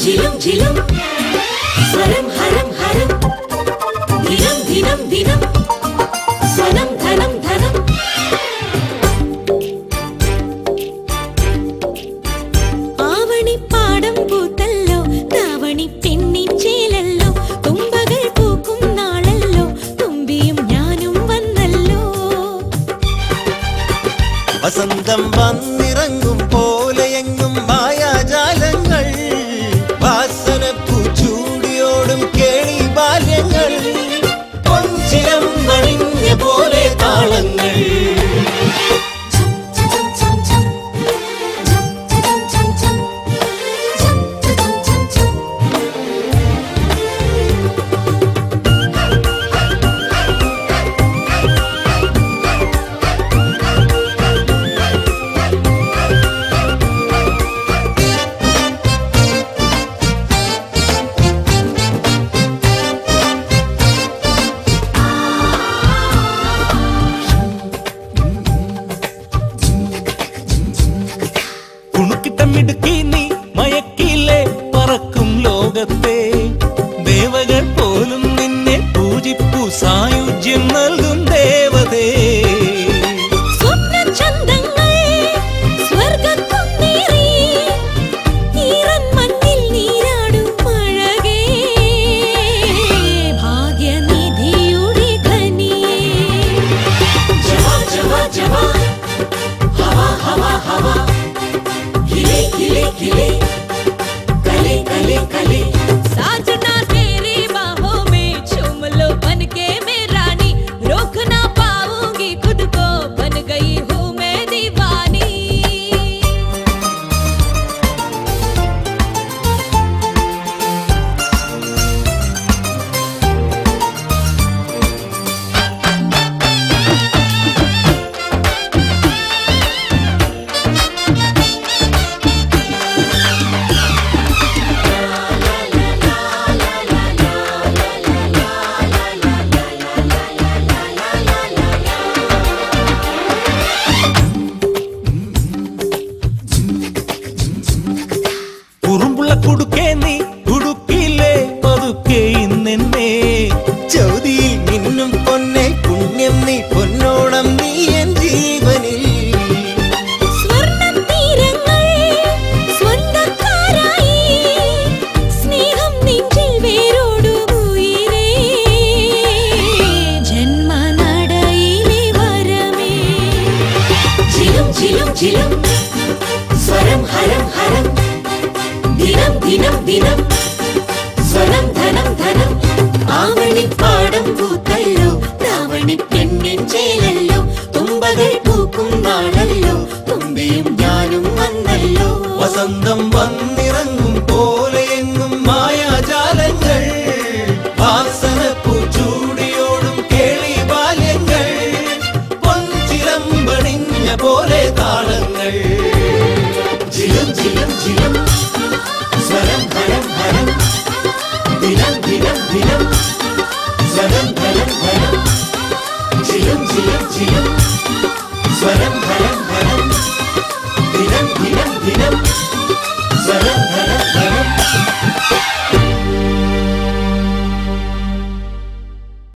झिलुम झिलुम स्वरम हरम हरम धिनम धिनम धिनम स्वनम धनम धनम आवणि पाडम पूतल्लो दावणि पेण्णिन ചേലല്ലോ തുമ്പകൾ പൂക്കും നാളല്ലോ തുമ്പിയും ഞാനും വന്നല്ലോ വസന്തം വന്നിറങ്ങും പോലെയെങ്ങും മായാജാലങ്ങൾ വാസനപ്പൂച്ചൂടിയോടും കേളി ബാല്യങ്ങൾ പൊൻചിലം വണിഞ്ഞ പോലെ താളങ്ങൾ മിടുക്കി നീ മയക്കില്ലേ പറക്കും ലോകത്തെ ദേവകൾ പോലും നിന്നെ പൂജിപ്പു സായുജ്യം നൽകും ദേവതേ खिले कले कले कले साजना तेरी बाहों में चूम लो बन के मैं रानी रोक ना पाऊंगी खुद को बन गई हूँ मैं दीवानी കുറുമ്പുള്ള കുടുക്കേ നീ കുടുക്കില്ലേ പതുക്കെ ഇന്നെന്നെ ചൗതിയിൽ മിന്നും പൊന്നെ പുണ്യം നീ പൊന്നോണം നീ എൻ ജീവനിൽ സ്വർണ്ണം തീരങ്ങൾ സ്വന്തക്കാരായി സ്നേഹം നെഞ്ചിൽ വേരോടുമുയിരേ ജന്മനടയിലെ വരമേ ജിലും ജിലും ജിലും സ്വരം ഹരം ഹരം ദിനം ദിനം ദിനം സ്വനം ധനം ധനം ആവണി പാടം പൂത്തല്ലോ ദാവണി പെണ്ണിൻ ചേലല്ലോ തുമ്പകൾ പൂക്കും നാളല്ലോ തുമ്പിയും ഞാനും വന്നല്ലോ വസന്തം വന്നിറങ്ങും പോലെയെങ്ങും മായാജാലങ്ങൾ വാസനപ്പൂച്ചൂടിയോടും കേളി ബാല്യങ്ങൾ പൊൻചിലം വണിഞ്ഞ പോലെ താളങ്ങൾ ജിലും ജിലും ജിലും स्वरम हरम हरम दिनम दिनम दिनम स्वरम धरम धरम झिलुम झिलुम झिलुम स्वरम हरम हरम दिनम दिनम दिनम स्वरम धरम धरम